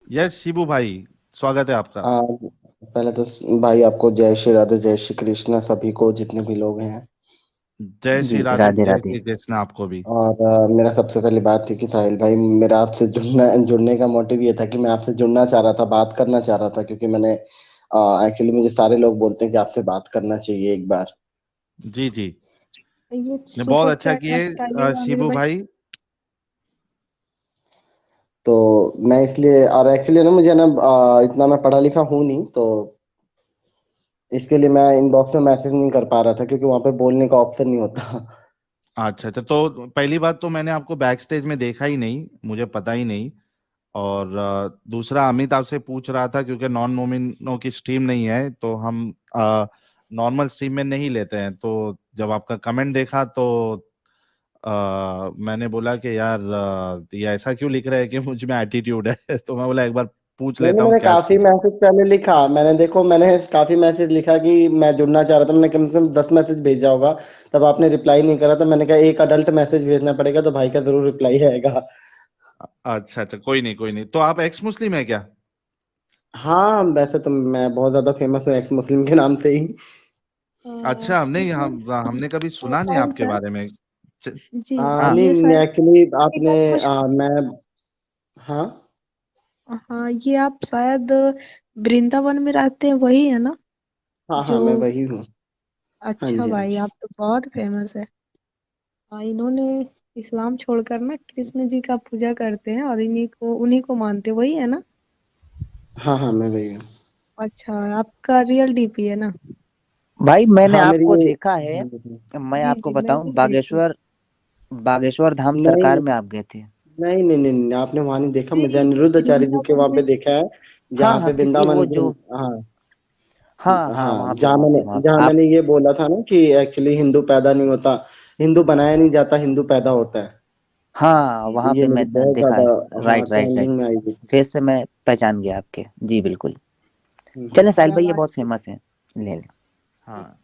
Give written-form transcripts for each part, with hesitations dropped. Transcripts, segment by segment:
Yes Shibu भाई, स्वागत है आपका। आ, पहले तो भाई आपको जय श्री राधे जय श्री कृष्ण सभी को जितने भी लोग हैं। जय श्री जी राधे राधे जय राधे। श्री कृष्ण आपको भी। और मेरा सबसे पहली बात थी कि साहिल भाई मेरा आपसे जुड़ने का मोटिव ये था कि मैं आपसे जुड़ना चाह रहा था, बात करना चाह रहा था, क्योंकि मैंने एक्चुअली मुझे सारे लोग बोलते हैं कि आपसे बात करना चाहिए एक बार। जी जी। ये ने बहुत सुपर अच्छा चैट किए बताइएगा अनिल शिबू भाई। भाई। तो मैं इसलिए, और एक्चुअली ना मुझे ना इतना मैं पढ़ा लिखा हूँ नहीं, तो इसके लिए मैं इनबॉक्स में मैसेज नहीं कर पा रहा था क्योंकि वहां पे बोलने का ऑप्शन नहीं होता। अच्छा अच्छा, तो पहली बात तो मैंने आपको बैक स्टेज में देखा ही नहीं, मुझे पता ही नहीं। और दूसरा अमित आपसे पूछ रहा था क्योंकि नॉन मोमिनों की स्ट्रीम नहीं है तो हम नॉर्मल स्ट्रीम में नहीं लेते हैं। तो जब आपका कमेंट देखा तो मैंने बोला कि यार ये ऐसा क्यों लिख रहे हैं कि मुझ में एटीट्यूड है तो मैं बोला एक बार पूछ नहीं लेता नहीं, हूँ मैंने क्या काफी सीन है। मैसेज पहले लिखा, मैंने काफी मैसेज लिखा कि मैं जुड़ना चाह रहा था, मैंने कम से कम 10 मैसेज भेजा होगा। तब आपने रिप्लाई नहीं करा, तो मैंने कहा एक अडल्ट मैसेज भेजना पड़ेगा, तो भाई का जरूर रिप्लाई आएगा। अच्छा अच्छा, कोई नहीं कोई नहीं। तो आप एक्स मुस्लिम है क्या? हाँ, वैसे तो मैं बहुत ज्यादा फेमस हूँ एक्स मुस्लिम के नाम से ही। अच्छा, नहीं अनिल हमने कभी सुना नहीं साहिल आपके सर। बारे में। च- जी हाँ ये नहीं साहिल एक्चुअली एक आपने क्वेश्चन। मैं, हाँ हाँ ये आप शायद वृंदावन में रहते हैं, वही है ना? हाँ हाँ, जो मैं वही हूँ। हाँ अच्छा जी हाँ भाई, जी। आप तो बहुत फेमस है। हाँ, इन्होंने इस्लाम छोड़कर ना कृष्ण जी का पूजा करते हैं और उन्हीं को मानते हैं, वही है ना? हाँ हाँ, मैं वही हूँ। अच्छा, आपका रियल डीपी है ना? भाई मैंने हाँ मेरी आपको ये, देखा है। मैं जी आपको जी, मैं बताऊं, भी देखी। बागेश्वर बागेश्वर धाम नहीं सरकार में आप गए थे। नहीं नहीं नहीं नहीं, आपने वहां नहीं देखा, मुझे नहीं, अनिरुद्ध आचार्य जी के वृंदावन वहां में। पे देखा है। हाँ जहाँ हाँ, पे किसी वो वृंदावन जो। हाँ हाँ हाँ, हाँ, वहां पे जहाँ वहां मैंने पे वहां पे जहाँ आप। मैंने ये बोला था ना कि एक्चुअली हिंदू पैदा नहीं होता, हिंदू बनाया नहीं जाता, हिंदू पैदा होता है। हाँ, तो वहां ये पे मेरी मैं बहुत देखा ज्यादा, है। हाँ, राइट राइट राइट। ट्रेंडिंग में आई हुई थी। फेस से मैं पहचान गया आपके। जी बिल्कुल। हम्म। चलें साहिल क्या भाई, ये बात बहुत है। फेमस है। ले लें। हाँ।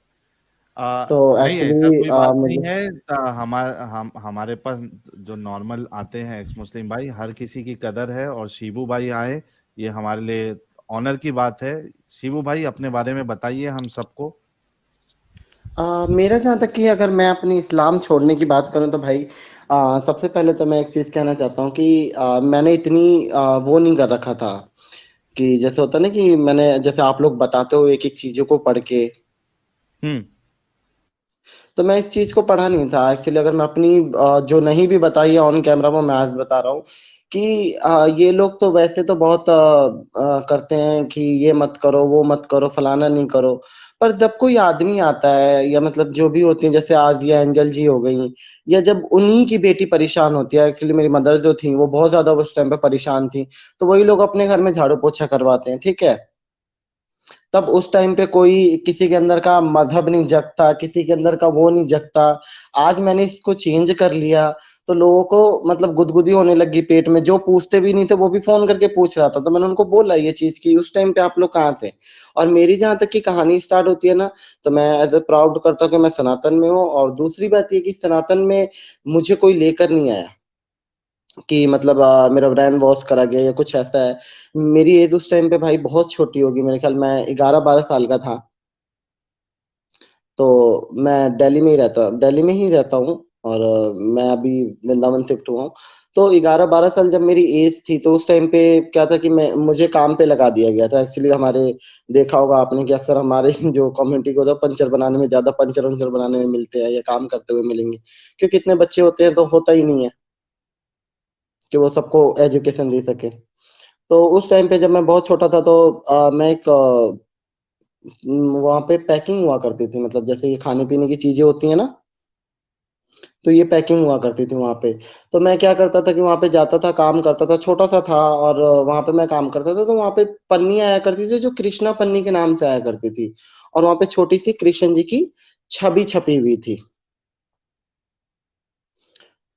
तो नहीं ऐसा एक्चुअली कोई बात नहीं मुझे, है। हमारे पास जो नॉर्मल आते हैं एक्स मुस्लिम भाई, हर किसी की कदर है, और शिबू भाई आए ये हमारे लिए ऑनर की बात है। शिबू भाई अपने बारे में बताइए हम सबको। मेरा जहाँ तक कि अगर मैं अपनी इस्लाम छोड़ने की बात करूँ तो भाई, सबसे पहले तो मैं एक चीज़ कहना चाहता हूँ कि मैंने इतनी वो नहीं कर रखा था कि जैसे होता है ना कि मैंने, जैसे आप लोग बताते हो एक एक चीज़ों को पढ़ के, हम्म। तो मैं इस चीज को पढ़ा नहीं था एक्चुअली। अगर मैं अपनी जो नहीं भी बताई है ऑन कैमरा वो मैं आज बता रहा हूँ कि ये लोग तो वैसे तो बहुत करते हैं कि ये मत करो वो मत करो फलाना नहीं करो। पर जब कोई आदमी आता है, या मतलब जो भी होती है, जैसे आज ये एंजल जी हो गई, या जब उन्हीं की बेटी परेशान होती है, एक्चुअली मेरी मदर जो थी वो बहुत ज्यादा उस टाइम पे परेशान थी, तो वही लोग अपने घर में झाड़ू पोछा करवाते हैं, ठीक है। तब उस टाइम पे कोई किसी के अंदर का मजहब नहीं जगता, किसी के अंदर का वो नहीं जगता। आज मैंने इसको चेंज कर लिया, तो लोगों को मतलब गुदगुदी होने लगी पेट में, जो पूछते भी नहीं थे वो भी फोन करके पूछ रहा था। तो मैंने उनको बोला ये चीज की उस टाइम पे आप लोग कहाँ थे। और मेरी जहां तक की कहानी स्टार्ट होती है ना, तो मैं एज ए प्राउड करता हूँ कि मैं सनातन में हूँ। और दूसरी बात ये कि सनातन में मुझे कोई लेकर नहीं आया कि मतलब मेरा ब्रांड वॉश करा गया या कुछ ऐसा है। मेरी एज उस टाइम पे भाई बहुत छोटी होगी, मेरे ख्याल मैं 11-12 साल का था। तो मैं दिल्ली में ही रहता हूँ। और मैं अभी वृंदावन शिफ्ट हुआ हूँ। तो 11-12 साल जब मेरी एज थी, तो उस टाइम पे क्या था कि मैं मुझे काम पे लगा दिया गया था एक्चुअली। हमारे देखा होगा आपने कि अक्सर हमारे जो कम्युनिटी को होता है पंचर बनाने में, ज्यादा पंचर वंचर बनाने में मिलते हैं या काम करते हुए मिलेंगे, क्योंकि इतने बच्चे होते हैं तो होता ही नहीं है कि वो सबको एजुकेशन दे सके। तो उस टाइम पे जब मैं बहुत छोटा था, तो मैं एक वहाँ पे पैकिंग हुआ करती थी, मतलब जैसे ये खाने पीने की चीजें होती है ना, तो ये पैकिंग हुआ करती थी वहाँ पे। तो मैं क्या करता था कि वहाँ पे जाता था, काम करता था, छोटा सा था, और वहाँ पे मैं काम करता था। तो वहाँ पे पन्नी आया करती थी जो कृष्णा पन्नी के नाम से आया करती थी, और वहाँ पे छोटी सी कृष्ण जी की छवि छपी हुई थी।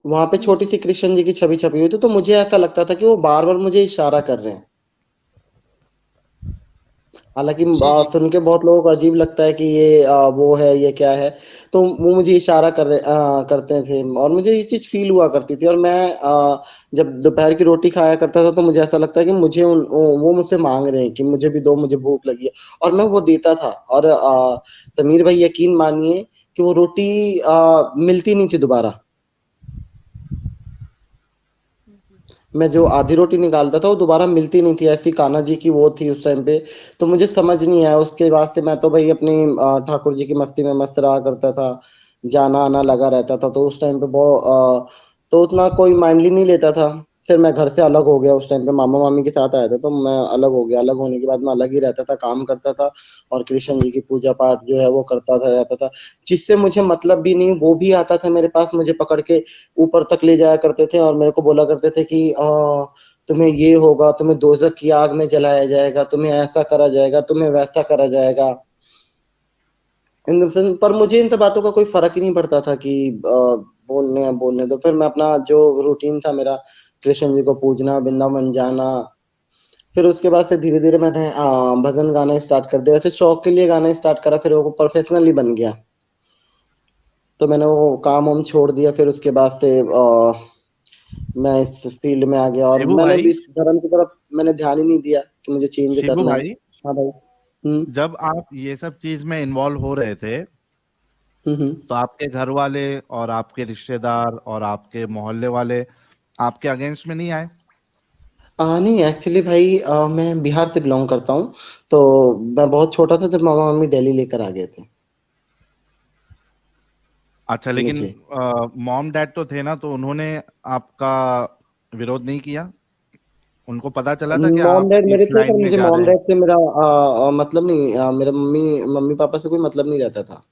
वहां पे छोटी जी सी कृष्ण जी की छवि छपी हुई थी, तो मुझे ऐसा लगता था कि वो बार बार मुझे इशारा कर रहे हैं। हालांकि जी जी। सुन के बहुत लोगों को अजीब लगता है कि ये वो है, ये क्या है। तो वो मुझे इशारा करते थे और मुझे ये चीज फील हुआ करती थी। और मैं जब दोपहर की रोटी खाया करता था तो मुझे ऐसा लगता है कि मुझे वो मुझसे मांग रहे हैं कि मुझे भी दो, मुझे भूख लगी है। और मैं वो देता था। और समीर भाई यकीन मानिए कि वो रोटी मिलती नहीं थी दोबारा। जी। मैं जो आधी रोटी निकालता था वो दोबारा मिलती नहीं थी, ऐसी कान्हा जी की वो थी उस टाइम पे। तो मुझे समझ नहीं आया, उसके बाद से मैं तो भाई अपनी ठाकुर जी की मस्ती में मस्त रहा करता था, जाना आना लगा रहता था। तो उस टाइम पे बहुत तो उतना कोई माइंडली नहीं लेता था। फिर मैं घर से अलग हो गया, उस टाइम पे मामा मामी के साथ आया था तो मैं अलग हो गया। अलग होने के बाद मैं अलग ही रहता था, काम करता था और कृष्ण जी की पूजा पाठ जो है वो करता था, रहता था। जिससे मुझे मतलब भी नहीं, वो भी आता था मेरे पास, मुझे पकड़ के ऊपर तक ले जाया करते थे और मेरे को बोला करते थे कि तुम्हें ये होगा, तुम्हें दोजख की आग में जलाया जाएगा, तुम्हें ऐसा करा जाएगा, तुम्हें वैसा करा जाएगा। पर मुझे इन सब बातों का कोई फर्क ही नहीं पड़ता था कि बोलने दो। फिर मैं अपना जो रूटीन था मेरा, कृष्ण जी को पूजना, वृंदावन जाना। फिर उसके बाद से धीरे धीरे मैंने भजन गाना स्टार्ट कर दिया। वैसे शौक के लिए गाना स्टार्ट करा, फिर वो प्रोफेशनली बन गया। तो मैंने वो काम वाम छोड़ दिया। फिर उसके बाद से मैं इस फील्ड में आ गया और शिबू मैंने भी भाई, इस धर्म की तरफ मैंने ध्यान ही नहीं दिया कि मुझे चेंज शिबू करना है। भाई, हाँ भाई। जब आप ये सब चीज में इन्वॉल्व हो रहे थे हम्म। तो आपके घर वाले और आपके रिश्तेदार और आपके मोहल्ले वाले आपके अगेंस्ट में नहीं आए? नहीं एक्चुअली भाई, मैं बिहार से बिलोंग करता हूँ। तो मैं बहुत छोटा था जब मामा मम्मी दिल्ली लेकर आ गए थे अच्छा, लेकिन मुझे। मॉम डैड तो थे ना, तो उन्होंने आपका विरोध नहीं किया? उनको पता चला था कि मॉम आप डैड मेरे इस थे, लाइन पर में मुझे जा रहे मॉम हैं? डैड से मेरा मतलब नहीं, मेरे मम्मी मम्मी पापा से कोई मतलब नहीं रहता था।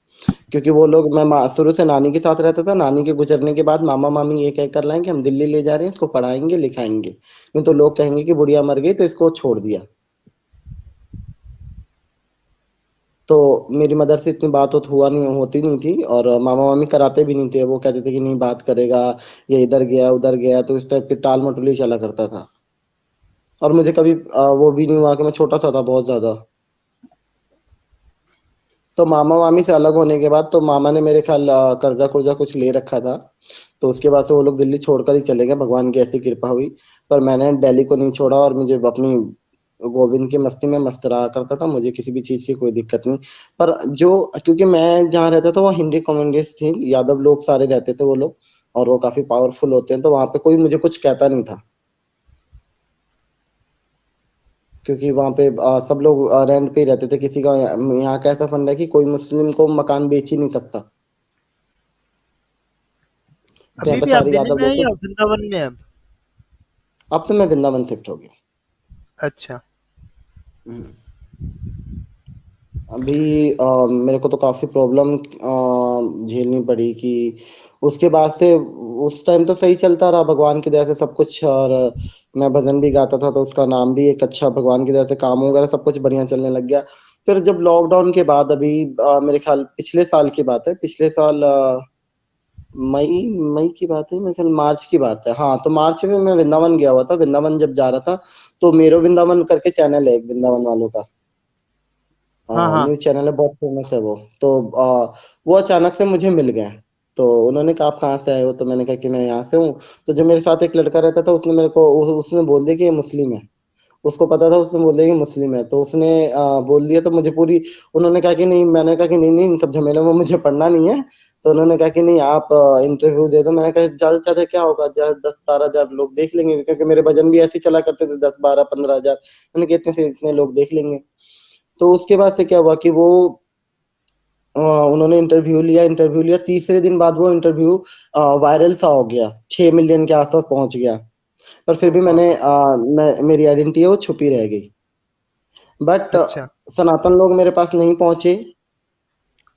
क्योंकि वो लोग, मैं शुरू से नानी के साथ रहता था। नानी के गुजरने के बाद मामा मामी ये कह कर लाएंगे हम दिल्ली ले जा रहे हैं, इसको पढ़ाएंगे लिखाएंगे, नहीं तो लोग कहेंगे कि बुढ़िया मर गई तो इसको छोड़ दिया। तो मेरी मदर से इतनी बात होती नहीं थी। और मामा मामी कराते भी नहीं थे, वो कहते थे कि नहीं बात करेगा, ये इधर गया उधर गया, तो इस टाइप की टाल मटोली चला करता था। और मुझे कभी वो भी नहीं हुआ कि मैं छोटा सा था बहुत ज्यादा। तो मामा मामी से अलग होने के बाद तो मामा ने मेरे ख्याल कर्जा कुर्जा कुछ ले रखा था। तो उसके बाद से वो लोग दिल्ली छोड़कर ही चले गए, भगवान की ऐसी कृपा हुई। पर मैंने दिल्ली को नहीं छोड़ा और मुझे अपनी गोविंद की मस्ती में मस्त रहा करता था, मुझे किसी भी चीज की कोई दिक्कत नहीं। पर जो, क्योंकि मैं जहाँ रहता था वो हिंदी कम्युनिटीज थी, यादव लोग सारे रहते थे वो लोग, और वो काफी पावरफुल होते हैं, तो वहां पे कोई मुझे कुछ कहता नहीं था। क्योंकि वहां पे सब लोग रेंट पे ही रहते थे। किसी का यहाँ का ऐसा फंड है कि कोई मुस्लिम को मकान बेच ही नहीं सकता। तो यहाँ अभी पे भी आप सारे दिल्ली यादव में हैं लोग थे। या वृंदावन में हैं? अब तो मैं वृंदावन शिफ्ट हो गया। अच्छा। हम्म। अभी मेरे को तो काफी प्रॉब्लम झेलनी पड़ी कि उसके बाद से, उस टाइम तो सही चलता रहा भगवान की दया से सब कुछ। और मैं भजन भी गाता था तो उसका नाम भी एक अच्छा, भगवान की दया से काम वगैरह सब कुछ बढ़िया चलने लग गया। फिर जब लॉकडाउन के बाद, अभी मेरे ख्याल पिछले साल की बात है, पिछले साल मई मई की बात है मेरे ख्याल, मार्च की बात है। हाँ, तो मार्च में मैं वृंदावन गया हुआ था। वृंदावन जब जा रहा था तो मेरो वृंदावन करके चैनल है एक वृंदावन वालों का, हाँ हाँ। न्यूज चैनल है, बहुत फेमस है वो। तो वो अचानक से मुझे मिल गए। तो उन्होंने कहा आप कहाँ से आए हो, तो मैंने कहा कि मैं यहाँ से हूँ। तो जो मेरे साथ एक लड़का रहता था उसने मेरे को उसने बोल दिया कि ये मुस्लिम है। उसको पता था, उसने बोल दिया कि मुस्लिम है, तो उसने बोल दिया। तो मुझे पूरी, उन्होंने कहा कि नहीं, मैंने कहा कि नहीं नहीं इन सब झमेलों में मुझे पढ़ना नहीं है। तो उन्होंने कहा कि नहीं आप इंटरव्यू दे दो। मैंने कहा ज्यादा से ज्यादा क्या होगा, 10-12 हजार लोग देख लेंगे, क्योंकि मेरे भजन भी ऐसे ही चला करते थे, 10-12-15 हजार। मैंने कहा इतने से इतने लोग देख लेंगे। तो उसके बाद से क्या हुआ कि वो उन्होंने इंटरव्यू लिया। तीसरे दिन बाद वो इंटरव्यू वायरल सा हो गया, 6 मिलियन के आसपास पहुंच गया। पर फिर ओ भी बाप रे। मेरी आइडेंटिटी है वो छुपी रह गई। बट अच्छा। सनातन लोग मेरे पास नहीं पहुंचे।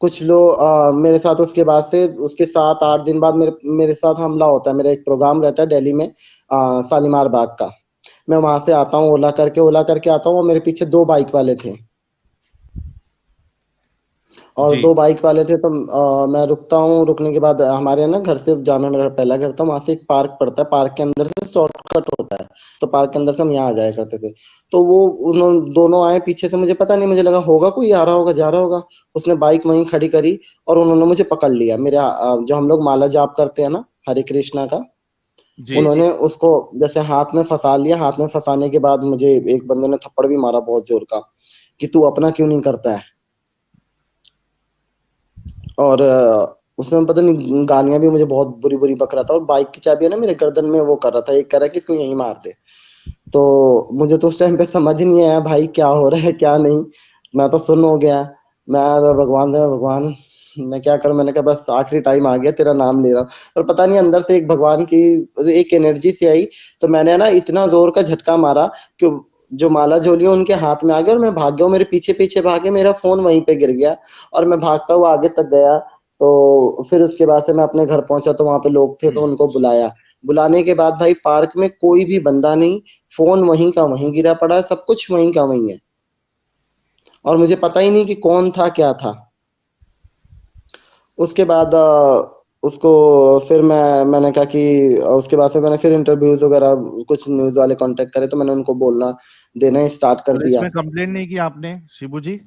कुछ लोग मेरे साथ, उसके बाद से उसके 7-8 दिन बाद मेरे मेरे साथ हमला होता है। मेरा एक प्रोग्राम रहता है दिल्ली में, शालीमार बाग का। मैं वहां से आता हूँ, ओला करके आता हूँ, और मेरे पीछे 2 बाइक वाले थे। और जी 2 बाइक वाले थे। तो मैं रुकता हूँ, रुकने के बाद हमारे यहाँ ना घर से जाना मेरा पहला घर था, वहां से एक पार्क पड़ता है, पार्क के अंदर से शॉर्टकट होता है, तो पार्क के अंदर से हम यहाँ आ जाया करते थे। तो वो उन्होंने दोनों आए पीछे से, मुझे पता नहीं, मुझे लगा होगा कोई आ रहा होगा जा रहा होगा। उसने बाइक वहीं खड़ी करी और उन्होंने मुझे पकड़ लिया। मेरे जो हम लोग माला जाप करते हैं ना, हरे कृष्णा का, जी जी उन्होंने उसको जैसे हाथ में फंसा लिया। हाथ में फंसाने के बाद मुझे एक बंदे ने थप्पड़ भी मारा बहुत जोर का, कि तू अपना क्यों नहीं करता है। और उसने पता नहीं गालियां भी मुझे बहुत बुरी बुरी बक रहा था, और बाइक की चाबी है ना मेरे गर्दन में वो कर रहा था, एक कह रहा है कि इसको यहीं मार दे। तो मुझे तो उस टाइम पे समझ ही नहीं आया भाई क्या हो रहा है क्या नहीं। मैं तो सुन हो गया। मैं भगवान से, भगवान मैं क्या करूं। मैंने कहा बस आखिरी टाइम आ गया, तेरा नाम ले रहा हूं। और पता नहीं अंदर से एक भगवान की एक एनर्जी सी आई। तो मैंने ना इतना जोर का झटका मारा कि जो माला झोली है उनके हाथ में आ गया, और मैं भाग गया। मेरे पीछे पीछे भागे, मेरा फोन वहीं पे गिर गया, और मैं भागता हुआ आगे तक गया। तो फिर उसके बाद से मैं अपने घर पहुंचा, तो वहां पे लोग थे तो उनको बुलाया। बुलाने के बाद भाई पार्क में कोई भी बंदा नहीं, फोन वहीं का वहीं गिरा पड़ा है, सब कुछ वहीं का वहीं है। और मुझे पता ही नहीं कि कौन था क्या था। उसके बाद उसको फिर मैंने कहा कि उसके बाद से मैंने फिर इंटरव्यूज वगैरह कुछ न्यूज वाले कांटेक्ट करे, तो मैंने उनको बोलना देना स्टार्ट कर पुलिस दिया में कंप्लेंट नहीं की आपने शिबू जी?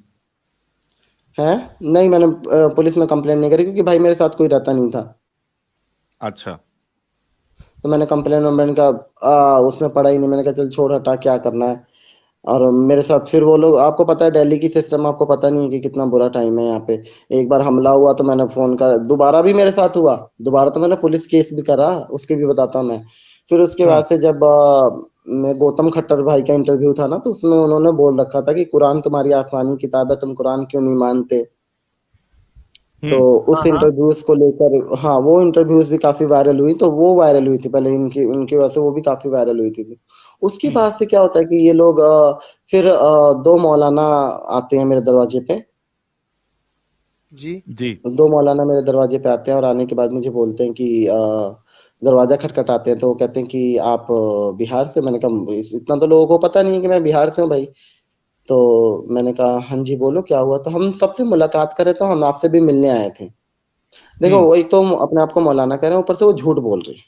है। नहीं, मैंने पुलिस में कंप्लेंट नहीं करी, क्योंकि भाई मेरे साथ कोई रहता नहीं था। अच्छा। तो मैंने कंप्लेंट वम्प्लेंट का उसमें पड़ा ही नहीं। मैंने कहा चल छोड़ हटा, क्या करना है। और मेरे साथ फिर वो लोग, आपको पता है दिल्ली की सिस्टम, आपको पता नहीं है कि कितना बुरा टाइम है यहाँ पे। एक बार हमला हुआ तो मैंने फोन कर, दोबारा भी मेरे साथ हुआ, दोबारा तो मैंने पुलिस केस भी करा, उसके भी बताता हूँ मैं। फिर उसके हाँ। बाद से जब मैं गौतम खट्टर भाई का इंटरव्यू था ना, तो उसमें उन्होंने बोल रखा था कि कुरान तुम्हारी आसमानी किताब है, तुम कुरान क्यों नहीं मानते। तो हम्म। उस हाँ हाँ इंटरव्यूज को लेकर, हाँ, वो इंटरव्यूज भी काफी वायरल हुई। तो वो वायरल हुई थी पहले, इनकी उनकी वजह से वो भी काफी वायरल हुई थी। उसके बाद से क्या होता है कि ये लोग फिर 2 मौलाना आते हैं मेरे दरवाजे पे। जी 2 मौलाना मेरे दरवाजे पे आते हैं, और आने के बाद मुझे बोलते हैं कि दरवाजा खटखटाते हैं। तो वो कहते हैं कि आप बिहार से। मैंने कहा इतना तो लोगों को पता नहीं है कि मैं बिहार से हूँ भाई। तो मैंने कहा हाँ जी बोलो क्या हुआ। तो हम सबसे मुलाकात करें, तो हम आपसे भी मिलने आए थे। देखो हम्म। वो एक तो अपने आप को मौलाना कह रहे हैं, ऊपर से वो झूठ बोल रहे हैं।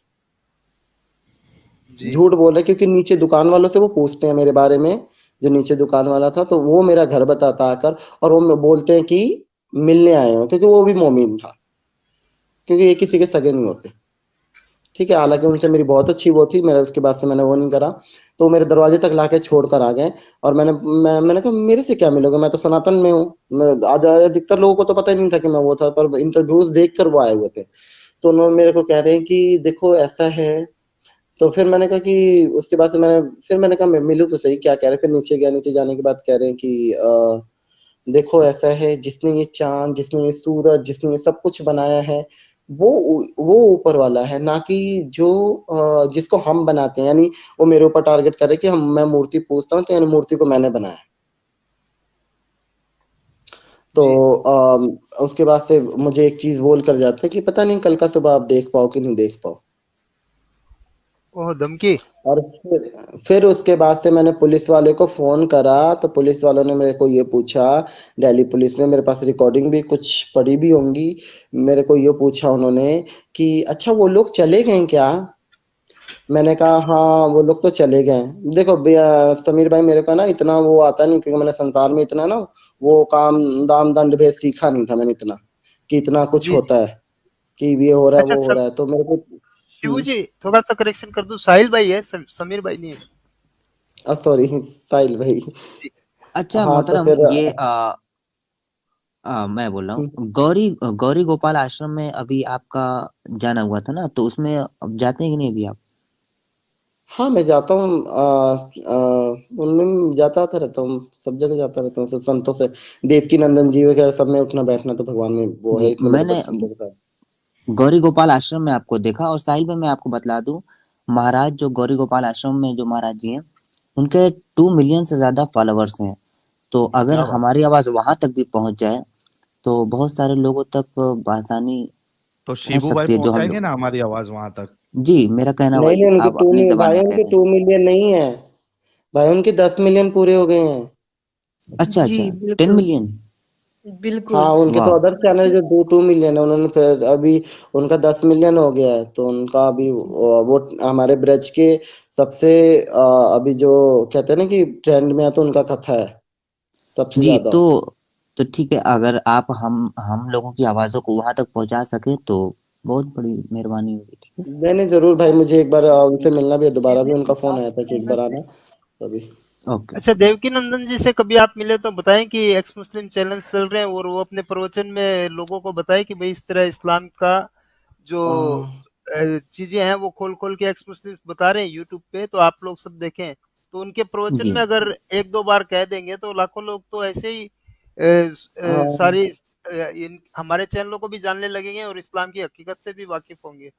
जी झूठ बोल रहे हैं, क्योंकि नीचे दुकान वालों से वो पूछते हैं मेरे बारे में। जो नीचे दुकान वाला था, तो वो मेरा घर बताता आकर, और वो बोलते हैं कि मिलने आए हो, क्योंकि वो भी मोमिन था, क्योंकि ये किसी के सगे नहीं होते। ठीक है, हालांकि उनसे मेरी बहुत अच्छी वो थी, मेरा उसके बाद से मैंने वो नहीं करा। तो मेरे दरवाजे तक लाके छोड़ कर आ गए। और मैंने कहा मेरे से क्या मिलोगे, मैं तो सनातन में हूँ। मैं आज अधिकतर लोगों को तो पता ही नहीं था कि मैं वो था, पर इंटरव्यूज देख कर वो आए हुए थे। तो उन्होंने मेरे को कह रहे हैं कि देखो ऐसा है। तो फिर मैंने कहा कि उसके बाद से मैंने कहा मैं मिलूँ तो सही, क्या कह रहे हैं। फिर नीचे गया, नीचे जाने के बाद कह रहे हैं कि देखो ऐसा है, जिसने ये चांद, जिसने ये सूरज, जिसने ये सब कुछ बनाया है, वो वो ऊपर वाला है, ना कि जो जिसको हम बनाते हैं। यानी वो मेरे ऊपर टारगेट करे कि हम मैं मूर्ति पूजता हूँ, तो यानी मूर्ति को मैंने बनाया। तो जी उसके बाद से मुझे एक चीज बोल कर जाते हैं कि पता नहीं कल का सुबह आप देख पाओ कि नहीं देख पाओ। ओह धमकी और फिर उसके बाद से मैंने पुलिस वाले को फोन करा, तो पुलिस वालों ने मेरे को ये पूछा, दिल्ली पुलिस में मेरे पास रिकॉर्डिंग भी कुछ पड़ी भी होंगी। मेरे को ये पूछा उन्होंने कि अच्छा वो लोग चले गए क्या। मैंने कहा हाँ वो लोग तो चले गए। देखो समीर भाई, मेरे को ना इतना वो आता नहीं, क्योंकि मैंने संसार में इतना ना वो काम दाम दंड भेद सीखा नहीं था मैंने इतना, कि इतना कुछ जी होता है कि ये हो रहा है अच्छा वो हो रहा है, तो मेरे को शिबू जी थोड़ा सा करेक्शन कर दूं, साहिल भाई है, समीर भाई नहीं है। सॉरी साहिल भाई। जी अच्छा हाँ तो मोहतरम, फिर ये मैं बोल रहा हूँ, गौरी गौरी गोपाल आश्रम में अभी आपका जाना हुआ था ना, तो उसमें अब जाते हैं कि नहीं अभी आप? हाँ मैं जाता हूँ, उनमें जाता आता रहता हूँ, सब जगह जाता रहता हूँ, सब संतों से, देवकी नंदन जी वगैरह सब में उठना बैठना तो भगवान में वो है, जी, इतने बड़े बड़े मैंने संतों के साथ। गौरी गोपाल आश्रम में आपको देखा। और साहिल में मैं आपको बतला दूं, महाराज जो गौरी गोपाल आश्रम में जो महाराज जी हैं, उनके 2 मिलियन से ज्यादा फॉलोअर्स हैं। तो अगर क्या बात। हमारी आवाज वहां तक भी पहुंच जाए, तो बहुत सारे लोगों तक आसानी तो पहुंच शिबू भाई सकती है, जो हम पहुंचाएंगे लोग। ना हमारी आवाज वहां तक? जी, मेरा कहना नहीं वही नहीं, है, उनके आप अपनी जबान भाई में कह उनके दें। 2 मिलियन नहीं है। भाई उनके 10 मिलियन पूरे हो गए हैं। अच्छा जी अच्छा, टेन बिल्कुल। मिलियन बिल्कुल। हाँ, उनके तो वाह अदर चैनल जो 2 मिलियन है, उन्होंने फिर अभी उनका 10 मिलियन हो गया है, तो उनका अभी वो हमारे ब्रज के सबसे अभी जो कहते हैं ना कि ट्रेंड में है, तो उनका कथा है सबसे जी, ज्यादा। तो ठीक है, अगर आप हम लोगों की आवाज़ों को वहाँ तक पहुँचा सकें तो बहुत बड़ी मेहरबानी होगी, ठीक है? नहीं नहीं, जरूर भाई, मुझे एक बार उनसे मिलना भी है, दोबारा भी पहले से उनका फोन आया काफी था कि एक बार फेमस है। आना, तभी। ओके। अच्छा, देवकी नंदन जी से कभी आप मिले तो बताएं कि एक्स मुस्लिम चैनल चल रहे हैं और वो अपने प्रवचन में लोगों को बताएं कि भाई इस तरह इस्लाम का जो हाँ चीजें हैं वो खोल खोल के एक्स मुस्लिम बता रहे हैं यूट्यूब पे, तो आप लोग सब देखें। तो उनके प्रवचन जी। में अगर एक दो बार कह देंगे तो लाखों लोग तो ऐसे ही हाँ। सारी इन हमारे चैनलों को भी जानने लगेंगे और इस्लाम की हकीकत से भी वाकिफ होंगे।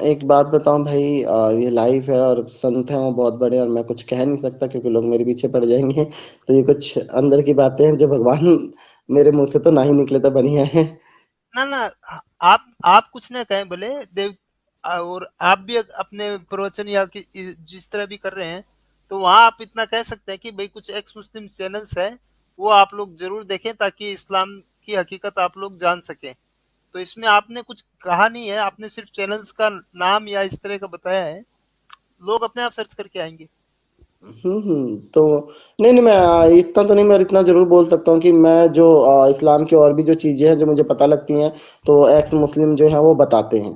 एक बात बताऊं भाई, ये लाइव है और संत हैं वो बहुत बड़े, और मैं कुछ कह नहीं सकता क्योंकि लोग मेरे पीछे पड़ जाएंगे। तो ये कुछ अंदर की बातें हैं जो भगवान मेरे मुंह से तो ना ही निकले तो बढ़िया है। ना ना, आप कुछ ना कहें भले देव, और आप भी अपने प्रवचन या कि जिस तरह भी कर रहे हैं तो वहां आप इतना कह सकते हैं कि भाई कुछ एक्स मुस्लिम चैनल्स है वो आप लोग जरूर देखें ताकि इस्लाम की हकीकत आप लोग जान सकें। तो इसमें आपने कुछ कहा नहीं है, आपने सिर्फ चैनल्स का नाम या इस तरह का बताया है, लोग अपने आप सर्च करके आएंगे। तो नहीं नहीं, मैं इतना तो नहीं, मैं इतना जरूर बोल सकता हूँ कि मैं जो इस्लाम की और भी जो चीजें हैं जो मुझे पता लगती हैं, तो एक्स मुस्लिम जो है वो बताते हैं,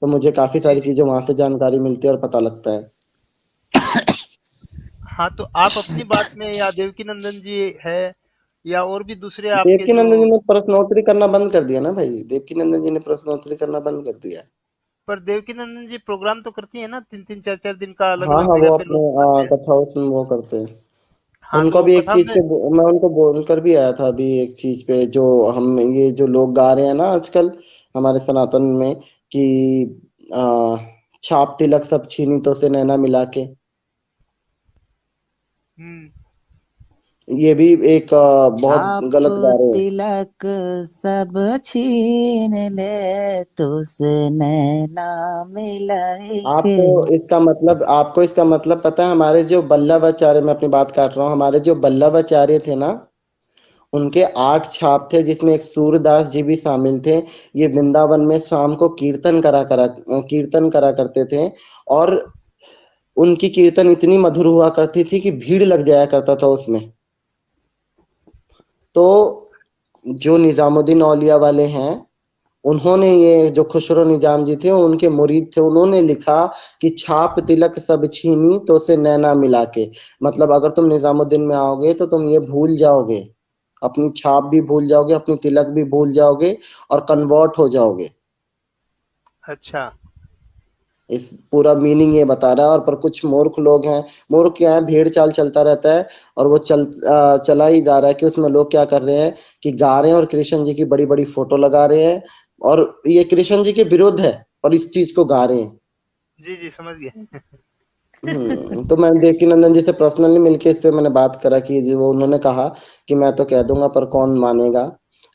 तो मुझे काफी जी सारी जी। चीजें वहां से जानकारी मिलती है और पता लगता है। हाँ, तो आप अपनी बात में या देवकी नंदन जी है या और भी दूसरे आपके देवकी जो, नंदन जी ने प्रश्नोत्तरी करना बंद कर दिया ना भाई, देवकी नंदन जी ने प्रश्नोत्तरी करना बंद कर दिया। पर देवकी नंदन जी प्रोग्राम तो करती है ना 3-3 4-4 दिन का अलग हाँ अलग हाँ, जगह वो पे अपने लोग बुलाते हैं। कथा उसमें वो करते हैं। हाँ, तो उनको वो भी एक कथा चीज में, पे मैं उनको बोलकर भी आया था अभी, एक चीज पे जो हम ये जो लोग गा रहे हैं ना आजकल हमारे सनातन में, कि आ, छाप तिलक सब छीनी तो से नैना मिला के, हम्म, ये भी एक बहुत छाप गलत गा रहे हैं। तिलक सब छीन ले, तुझसे नैना मिलाएंगे। आपको इसका मतलब पता है, हमारे जो बल्लभाचार्य, मैं अपनी बात काट रहा हूँ, हमारे जो बल्लभाचार्य थे ना, उनके 8 छाप थे जिसमें एक सूरदास जी भी शामिल थे। ये वृंदावन में शाम को कीर्तन करा करते थे, और उनकी कीर्तन इतनी मधुर हुआ करती थी कि भीड़ लग जाया करता था उसमें। तो जो निजामुद्दीन औलिया वाले हैं, उन्होंने ये जो खुसरो निजाम जी थे उनके मुरीद थे, उन्होंने लिखा कि छाप तिलक सब छीनी तो से नैना मिला के, मतलब अगर तुम निजामुद्दीन में आओगे तो तुम ये भूल जाओगे, अपनी छाप भी भूल जाओगे, अपनी तिलक भी भूल जाओगे, और कन्वर्ट हो जाओगे। अच्छा, इस पूरा मीनिंग ये बता रहा है, और पर कुछ मूर्ख लोग हैं, मूर्ख क्या है, भेड़ चाल चलता रहता है, और वो चला ही जा रहा है कि उसमें लोग क्या कर रहे हैं कि गा रहे हैं और कृष्ण जी की बड़ी बड़ी फोटो लगा रहे हैं, और ये कृष्ण जी के विरुद्ध है, और इस चीज को गा रहे हैं। जी जी, समझ गए। तो मैं देवकी नंदन जी से पर्सनली मिलके इससे मैंने बात करा कि वो उन्होंने कहा कि मैं तो कह दूंगा पर कौन मानेगा,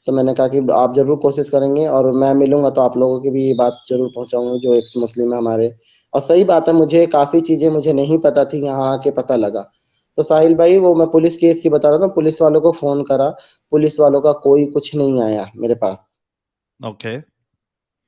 तो मैंने कहा कि आप जरूर कोशिश करेंगे, और मैं मिलूंगा तो आप लोगों की भी ये बात जरूर पहुंचाऊंगा जो एक्स मुस्लिम है हमारे। और सही बात है, मुझे काफी चीजें मुझे नहीं पता थी, यहाँ आके पता लगा। तो साहिल भाई, वो मैं पुलिस केस की बता रहा था, पुलिस वालों को फोन करा, पुलिस वालों का कोई कुछ नहीं आया मेरे पास, ओके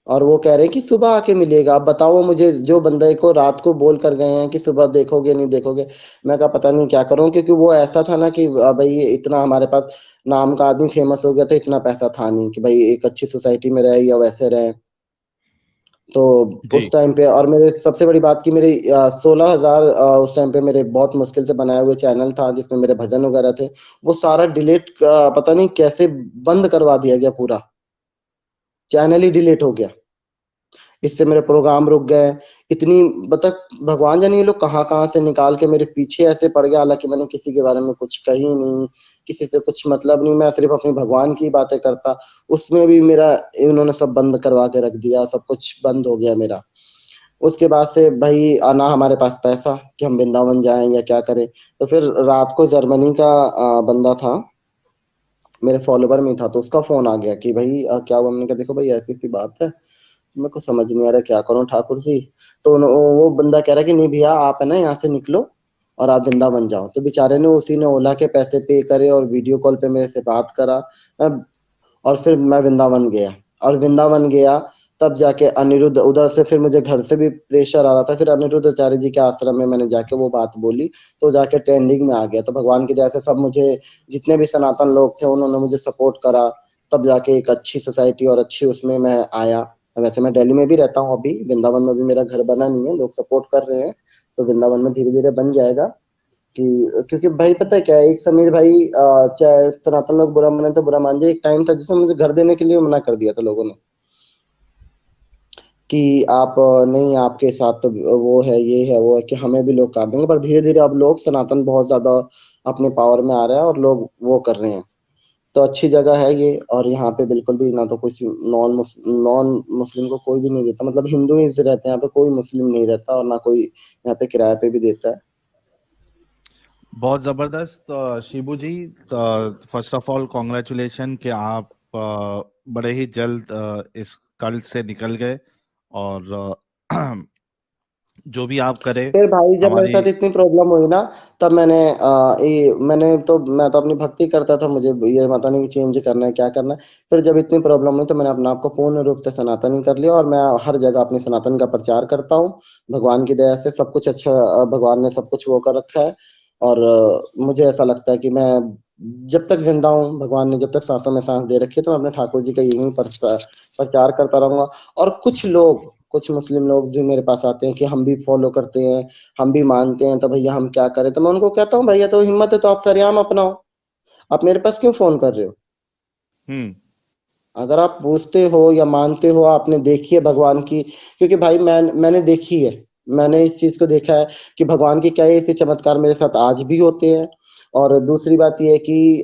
और वो कह रहे हैं कि सुबह आके मिलेगा। आप बताओ मुझे, जो बंदे को रात को बोल कर गए हैं कि सुबह देखोगे नहीं देखोगे, मैं कहा पता नहीं क्या करूं, क्योंकि वो ऐसा था ना कि भाई ये इतना हमारे पास नाम का आदमी फेमस हो गया, तो इतना पैसा था नहीं कि भाई एक अच्छी सोसाइटी में रहे या वैसे रहे। तो उस जी टाइम पे, और मेरे सबसे बड़ी बात की मेरे 16,000 उस टाइम पे मेरे बहुत मुश्किल से बनाए हुए चैनल था जिसमें मेरे भजन वगैरह थे, वो सारा डिलीट, पता नहीं कैसे बंद करवा दिया गया, पूरा चैनल ही डिलीट हो गया। इससे मेरे प्रोग्राम रुक गए, इतनी बता, भगवान जाने ये लोग कहाँ कहाँ से निकाल के मेरे पीछे ऐसे पड़ गया, हालांकि मैंने किसी के बारे में कुछ कही नहीं, किसी से कुछ मतलब नहीं, मैं सिर्फ अपनी भगवान की बातें करता, उसमें भी मेरा इन्होंने सब बंद करवा के रख दिया, सब कुछ बंद हो गया मेरा। उसके बाद से भाई आना हमारे पास पैसा कि हम वृंदावन जाएं या क्या करें, तो फिर रात को जर्मनी का बंदा था, मेरे फॉलोवर में था, तो उसका फोन आ गया कि भाई क्या हुआ, हमने कहा देखो भाई ऐसी सी बात है, मेरे को समझ नहीं आ रहा क्या करूं ठाकुर जी। तो वो बंदा कह रहा है कि नहीं भैया, आप है ना यहाँ से निकलो, और आप वृंदावन जाओ। तो बेचारे ने उसी ने ओला के पैसे पे करे और वीडियो कॉल पे मेरे से बात करा। और फिर मैं वृंदावन गया, और वृंदावन गया तब जाके अनिरुद्ध उधर से, फिर मुझे घर से भी प्रेशर आ रहा था, फिर अनिरुद्ध आचार्य जी के आश्रम में मैंने जाके वो बात बोली, तो जाके ट्रेंडिंग में आ गया। तो भगवान की दया से सब मुझे, जितने भी सनातन लोग थे उन्होंने मुझे सपोर्ट करा, तब जाके एक अच्छी सोसाइटी और अच्छी उसमें मैं आया। वैसे मैं दिल्ली में भी रहता हूँ, अभी वृंदावन में भी मेरा घर बना नहीं है, लोग सपोर्ट कर रहे हैं, तो वृंदावन में धीरे धीरे बन जाएगा। कि क्योंकि भाई पता है क्या है, एक समीर भाई, चाहे सनातन लोग बुरा माने तो बुरा मान जाए, एक टाइम था जिसमें मुझे घर देने के लिए मना कर दिया था लोगों ने, कि आप नहीं, आपके साथ तो वो है, ये है, वो है, कि हमें भी लोग काट देंगे। पर धीरे धीरे अब लोग सनातन बहुत ज्यादा अपने पावर में आ रहा है और लोग वो कर रहे हैं, तो अच्छी जगह है ये। और यहाँ पे बिल्कुल भी ना तो कुछ नॉन मुस्लिम को कोई भी नहीं देता, मतलब हिंदू ही रहते हैं यहाँ पे, कोई मुस्लिम नहीं रहता, और ना कोई यहाँ पे किराए पे भी देता है। बहुत जबरदस्त शिबू जी। फर्स्ट ऑफ ऑल कॉन्ग्रेचुलेशन कि आप बड़े ही जल्द इस कल्ट से निकल गए, और जो भी आप करे फिर भाई जब मेरे हमारी। साथ इतनी प्रॉब्लम हुई ना, तब मैं तो अपनी भक्ति करता था, मुझे ये पता नहीं कि चेंज करना है क्या करना है। फिर जब इतनी प्रॉब्लम हुई तो मैंने अपने आप को पूर्ण रूप से सनातनी कर लिया, और मैं हर जगह अपनी सनातन का प्रचार करता हूँ। भगवान की दया से सब कुछ अच्छा, भगवान ने सब कुछ वो कर रखा है। और मुझे ऐसा लगता है कि मैं जब तक जिंदा हूँ, भगवान ने जब तक सांसों में सांस दे रखी है, तो मैं अपने ठाकुर जी का यही प्रचार करता रहूंगा। और कुछ मुस्लिम लोग जो मेरे पास आते हैं कि हम भी फॉलो करते हैं, हम भी मानते हैं, तो भैया हम क्या करें, तो मैं उनको कहता हूँ भैया तो हिम्मत है तो आप सरेआम अपनाओ, आप मेरे पास क्यों फोन कर रहे हो? हम्म। अगर आप पूछते हो या मानते हो, आपने देखी है भगवान की, क्योंकि भाई मैंने देखी है, मैंने इस चीज को देखा है कि भगवान के क्या ऐसे चमत्कार मेरे साथ आज भी होते हैं। और दूसरी बात यह है कि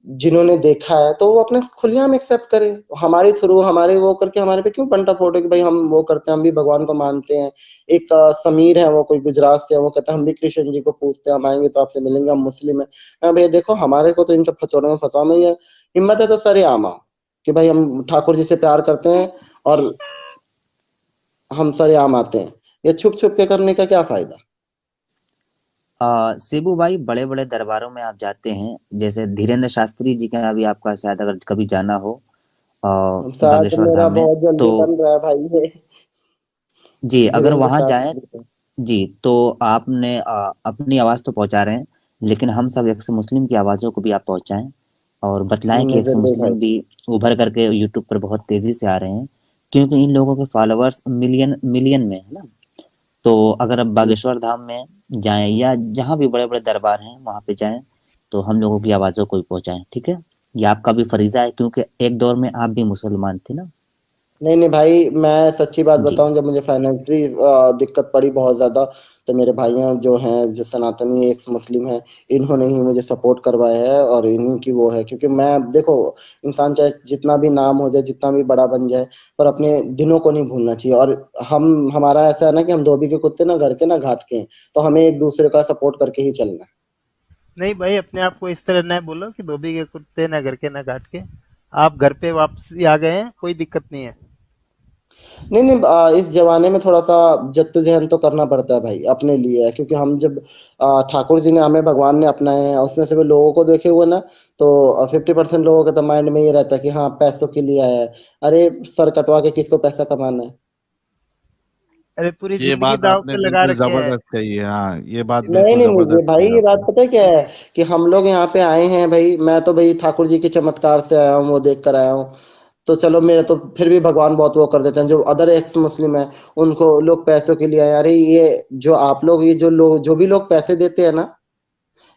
जिन्होंने देखा है तो वो अपने खुलेआम एक्सेप्ट करे, हमारे थ्रू हमारे वो करके हमारे पे क्यों पंटा फोड़े कि भाई हम वो करते हैं, हम भी भगवान को मानते हैं। एक समीर है, वो कोई गुजरात से है, वो कहता है हम भी कृष्ण जी को पूछते हैं, हम आएंगे तो आपसे मिलेंगे, हम मुस्लिम है। मैं भैया देखो, हमारे को तो इन सब फचौड़ों में फंसा नहीं है, हिम्मत है तो सरे आम आओ कि भाई हम ठाकुर जी से प्यार करते हैं, और हम सरे आम आते हैं। ये छुप छुप के करने का क्या फायदा? शिबू भाई, बड़े बड़े दरबारों में आप जाते हैं, जैसे धीरेन्द्र शास्त्री जी का भी आपका शायद अगर कभी जाना हो शायद बागेश्वर मेरा धाम में, बहुत तो जल्दी बन रहा है भाई ये जी अगर धीरेन्द्र वहां जाएं, शास्त्री। जी तो आपने अपनी आवाज तो पहुंचा रहे हैं, लेकिन हम सब एक्स मुस्लिम की आवाजों को भी आप पहुंचाएं, और बतलाएं कि एक्स जरूर भाई। मुस्लिम भी उभर करके यूट्यूब पर बहुत तेजी से आ रहे हैं, क्योंकि इन लोगों के फॉलोअर्स मिलियन मिलियन में है ना। तो अगर आप बागेश्वर धाम में जाएं या जहाँ भी बड़े बड़े दरबार हैं वहां पे जाएं, तो हम लोगों की आवाजों को भी पहुंचाएं, ठीक है। ये आपका भी फरीजा है, क्योंकि एक दौर में आप भी मुसलमान थे ना। नहीं नहीं भाई, मैं सच्ची बात जी बताऊं, जब मुझे फाइनेंशियली दिक्कत पड़ी बहुत ज्यादा, तो मेरे भाइयों जो हैं, जो सनातनी एक्स मुस्लिम हैं, इन्होंने ही मुझे सपोर्ट करवाया है, और इन्हीं की वो है। क्योंकि मैं देखो, इंसान चाहे जितना भी नाम हो जाए, जितना भी बड़ा बन जाए, पर अपने दिनों को नहीं भूलना चाहिए। और हमारा ऐसा है ना कि हम धोबी के कुत्ते, ना घर के ना घाट के हैं, तो हमें एक दूसरे का सपोर्ट करके ही चलना है। नहीं भाई, अपने आप को इस तरह न बोलो कि धोबी के कुत्ते ना घर के ना घाट के। आप घर पे वापसी आ गए हैं, कोई दिक्कत नहीं है। नहीं नहीं, इस जमाने में थोड़ा सा जद्दोजहद तो करना पड़ता है भाई, अपने लिए, क्योंकि हम जब ठाकुर जी ने हमें, भगवान ने अपनाए हैं, उसमें से भी लोगों को देखे हुए ना, तो 50% लोगों के तो माइंड में ये रहता है कि हाँ पैसों के लिए आया है। अरे सर कटवा के किसको पैसा कमाना है? अरे पूरी ये जिंदगी बात दांव आपने पे लगा बिल्कुल रखे हैं। जबरदस्त कही है। हाँ, ये बात नहीं बिल्कुल नहीं, मुझे जबरदस्त भाई कही ये बात आपने। पता है क्या है, कि हम लोग यहाँ पे आए हैं भाई, मैं तो भाई ठाकुर जी के चमत्कार से आया हूँ, वो देख कर आया हूँ। तो चलो, मेरे तो फिर भी भगवान बहुत वो कर देते हैं, जो अदर एक्स मुस्लिम है उनको लोग पैसों के लिए आए। अरे ये जो आप लोग, ये जो भी लोग पैसे देते हैं ना,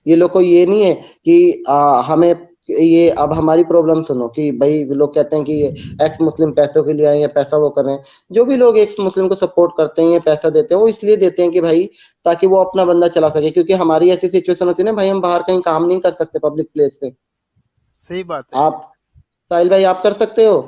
ये लोग को ये नहीं है कि हमें ये, अब हमारी प्रॉब्लम सुनो, कि भाई लोग कहते हैं कि एक्स मुस्लिम पैसों के लिए आए, या पैसा वो कर रहे हैं। जो भी लोग एक्स मुस्लिम को सपोर्ट करते हैं या पैसा देते हैं, वो इसलिए देते हैं कि भाई, ताकि वो अपना बंदा चला सके। क्योंकि हमारी ऐसी सिचुएशन होती है ना भाई, हम बाहर कहीं काम नहीं कर सकते पब्लिक प्लेस पे। सही बात है। आप, साहिल भाई, आप कर सकते हो?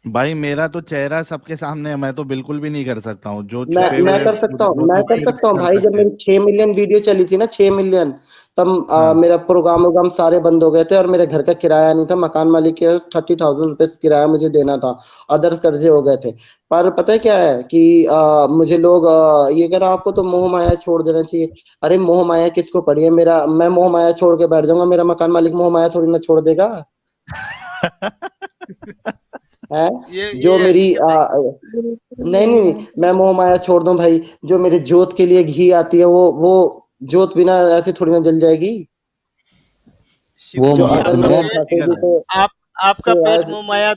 भाई मेरा तो चेहरा सबके सामने है, मैं तो बिल्कुल भी नहीं कर सकता हूँ। जो मैं छुपे हुए कर सकता हूँ, वो मैं तो कर भाई सकता हूँ कर भाई। जब सकते हैं। मेरी 6 मिलियन वीडियो चली थी ना, 6 मिलियन, तब हाँ मेरा प्रोग्राम वोग्राम सारे बंद हो गए थे और मेरे घर का किराया नहीं था। मकान मालिक के 30,000 रुपए किराया मुझे देना था, अदर कर्जे हो गए थे। पर पता है क्या है कि मुझे लोग ये कह रहा आपको तो मोह माया छोड़ देना चाहिए। अरे मोह माया किसको पड़ी है? मेरा, मैं मोह माया छोड़ के बैठ जाऊंगा, मेरा मकान मालिक मोह माया थोड़ी ना छोड़ देगा है। जो ये मेरी हकीकत है। बिल्कुल नहीं सही नहीं, बात है। मैं मोह माया छोड़ दूं भाई। जो मेरी जोत के लिए घी आती है, वो जोत बिना ऐसे थोड़ी ना जल जाएगी। वो शिबू जो जी, अगर आपका मैं पेट ठाकुर प्रैक्टिकल जी है। को आप आपका से पेट आज, मुंह माया,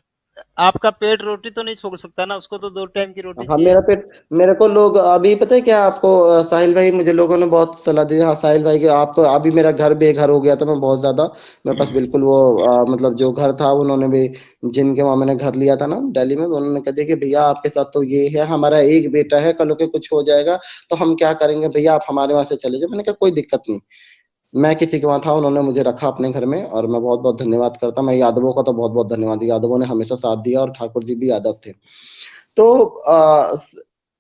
आपका पेट रोटी तो नहीं छोड़ सकता ना, उसको तो 2 टाइम की रोटी हाँ चाहिए। मेरा पेट, मेरे को लोग अभी पता है क्या आपको, साहिल भाई, मुझे लोगों ने बहुत सलाह दी। हाँ साहिल भाई के, आप तो अभी मेरा घर बेघर हो गया था मैं बहुत ज्यादा। मेरे पास बिल्कुल वो मतलब जो घर था, उन्होंने भी, जिनके वहां मैंने घर लिया था ना दिल्ली में, उन्होंने कह दिया कि भैया आपके साथ तो ये है, हमारा एक बेटा है, कल को कुछ हो जाएगा तो हम क्या करेंगे भैया, आप हमारे वहां से चले जाओ। मैंने कहा कोई दिक्कत नहीं। मैं किसी के वहां था, उन्होंने मुझे रखा अपने घर में, और मैं बहुत बहुत धन्यवाद करता। मैं यादवों का तो बहुत बहुत धन्यवाद, यादवों ने हमेशा साथ दिया, और ठाकुर जी भी यादव थे। तो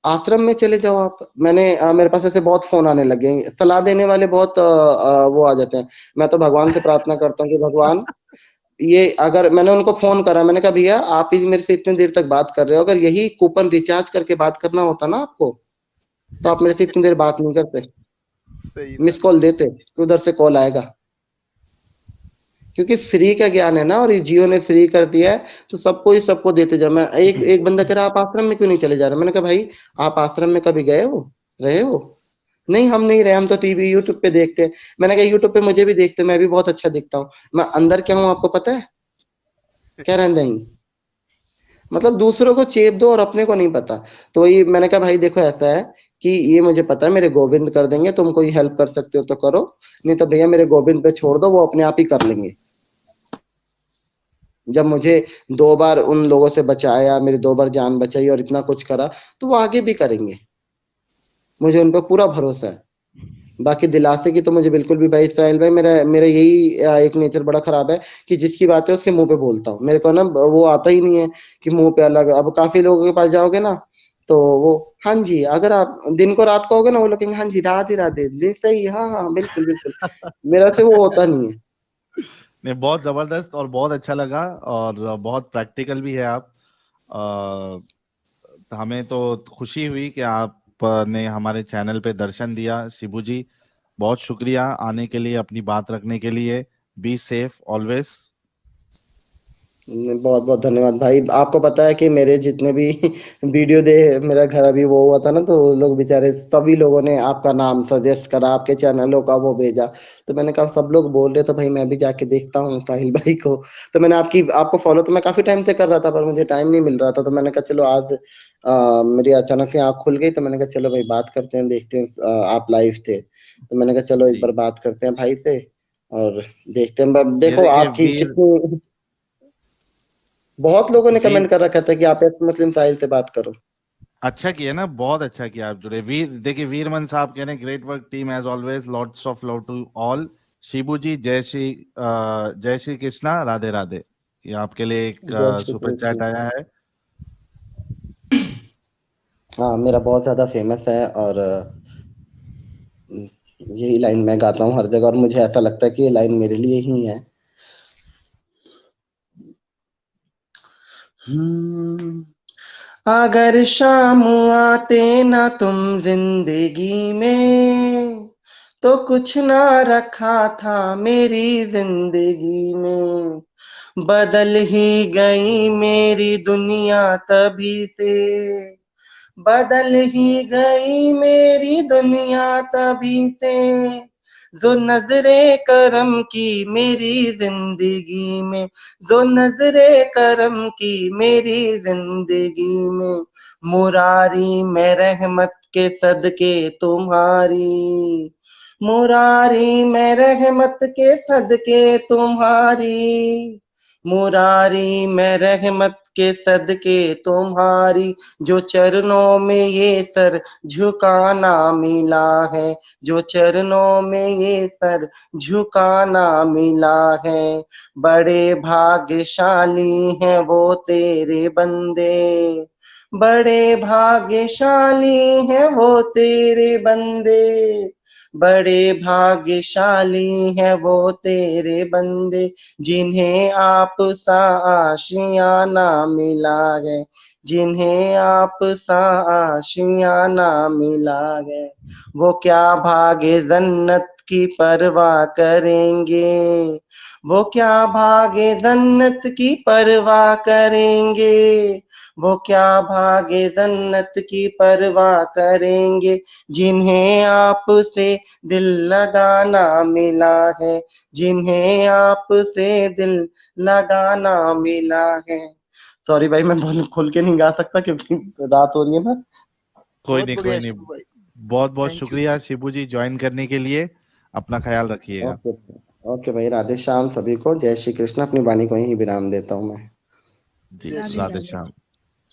आश्रम में चले जाओ आप। मेरे पास ऐसे बहुत फोन आने लगे हैं, सलाह देने वाले बहुत वो आ जाते हैं। मैं तो भगवान से प्रार्थना करता हूँ कि भगवान, ये अगर मैंने उनको फोन करा, मैंने कहा भैया आप ही मेरे से इतनी देर तक बात कर रहे हो, अगर यही कूपन रिचार्ज करके बात करना होता ना आपको, तो आप मेरे से इतनी देर बात नहीं करते, सही मिस बात। कॉल देते कि उधर से कॉल आएगा। क्योंकि फ्री का ज्ञान है ना, और ये जियो ने फ्री कर दिया है, तो सबको ही सबको देते जा। मैं एक एक बंदा कह रहा आप आश्रम में क्यों नहीं चले जा रहे? मैंने कहा भाई आप आश्रम में कभी गए हो, रहे हो? नहीं हम नहीं रहे, हम तो टीवी यूट्यूब पे देखते हैं। मैंने कहा यूट्यूब पे मुझे भी देखते, मैं भी बहुत अच्छा दिखता हूँ, मैं अंदर क्या हूँ आपको पता है? कह रहे नहीं, मतलब दूसरों को चेप दो और अपने को नहीं पता। तो ये मैंने कहा भाई देखो ऐसा है कि ये मुझे पता है मेरे गोविंद कर देंगे, तुम कोई हेल्प कर सकते हो तो करो, नहीं तो भैया मेरे गोविंद पे छोड़ दो, वो अपने आप ही कर लेंगे। जब मुझे 2 बार उन लोगों से बचाया, मेरी 2 बार जान बचाई और इतना कुछ करा, तो वो आगे भी करेंगे, मुझे उन पर पूरा भरोसा है। बाकी दिलासे की तो मुझे बिल्कुल भी भाई, साहिल भाई, मेरा मेरा यही एक नेचर बड़ा खराब है कि जिसकी बात है उसके मुंह पे बोलता हूँ। मेरे को ना वो आता ही नहीं है कि मुंह पे अलग। अब काफी लोगों के पास जाओगे ना, तो वो, हाँ जी, अगर आप दिन को रात कहोगे ना, वो लोग कहेंगे हाँ जी, राधे राधे, जी सही, हाँ हाँ बिल्कुल बिल्कुल। मेरा से वो होता नहीं है। नहीं, बहुत जबरदस्त और बहुत अच्छा लगा, और बहुत प्रैक्टिकल भी है आप। हमें तो खुशी हुई कि आपने हमारे चैनल पे दर्शन दिया। शिबू जी, बहुत शुक्रिया आने के लिए, अपनी बात रखने के लिए। Be safe always. बहुत बहुत धन्यवाद भाई। आपको पता है कि मेरे जितने भी वीडियो दे, मेरा घर अभी वो हुआ था ना, तो वो लोग बेचारे सभी लोगों ने आपका नाम सजेस्ट करा, आपके चैनलों का वो भेजा। तो मैंने कहा सब लोग बोल रहे, तो भाई मैं भी जाके देखता हूँ साहिल भाई को। तो मैंने आपको फॉलो तो मैं काफी टाइम से कर रहा था, पर मुझे टाइम नहीं मिल रहा था। तो मैंने कहा चलो आज मेरी अचानक से आँख खुल गई, तो मैंने कहा चलो भाई बात करते हैं, देखते हैं। आप लाइव थे, तो मैंने कहा चलो एक जी, बार बात करते हैं भाई से, और देखते हैं। ये देखो देखिए आपकी वीर, कितनी, बहुत लोगों ने वीर कमेंट कर रखा था कि आप एक्स मुस्लिम साहिल से बात करो। अच्छा किया ना, बहुत अच्छा किया आप जुड़े। वीर देखिए, वीरमन साहब कह रहे हैं great work team as always, lots of love to all. Shibu ji, जय श्री कृष्णा, राधे राधे। ये आपके लिए एक जय श्री सुपर चैट कृष्ण। आया है। हाँ मेरा बहुत ज्यादा फेमस है, और यही लाइन मैं गाता हूँ हर जगह, और मुझे ऐसा लगता है कि ये लाइन मेरे लिए ही है। हम्म, अगर शाम आते ना तुम जिंदगी में, तो कुछ ना रखा था मेरी जिंदगी में। बदल ही गई मेरी दुनिया तभी से, बदल ही गई मेरी दुनिया तभी से, जो नजरे करम की मेरी जिंदगी में, जो नजरे करम की मेरी जिंदगी में। मुरारी में रहमत के सदके तुम्हारी, मुरारी में रहमत के सदके तुम्हारी, मुरारी मैं रहमत के सदके तुम्हारी, जो चरणों में ये सर झुकाना मिला है, जो चरणों में ये सर झुकाना मिला है। बड़े भाग्यशाली हैं वो तेरे बंदे, बड़े भाग्यशाली हैं वो तेरे बंदे, बड़े भाग्यशाली हैं वो तेरे बंदे, जिन्हें आप सा आशियाना मिला है, जिन्हें आप सा आशियाना मिला है। वो क्या भागे जन्नत की परवाह करेंगे, वो क्या भागे जन्नत की परवाह करेंगे, वो क्या भागे जन्नत की परवाह करेंगे, जिन्हें आपसे दिल लगाना मिला है, जिन्हें आपसे दिल लगाना मिला है। सॉरी भाई, मैं बहुत खुल के नहीं गा सकता क्योंकि रात हो रही है ना। कोई बहुत नहीं, बढ़िया कोई नहीं। शिबू भाई, बहुत बहुत थैंक यू। शुक्रिया शिबू जी ज्वाइन करने के लिए। अपना ख्याल रखिएगा। ओके ओके भाई, राधे श्याम सभी को, जय श्री कृष्ण। अपनी वाणी को यहीं विराम देता हूँ मैं। जी, जय श्री राधे राधे राधे। श्याम।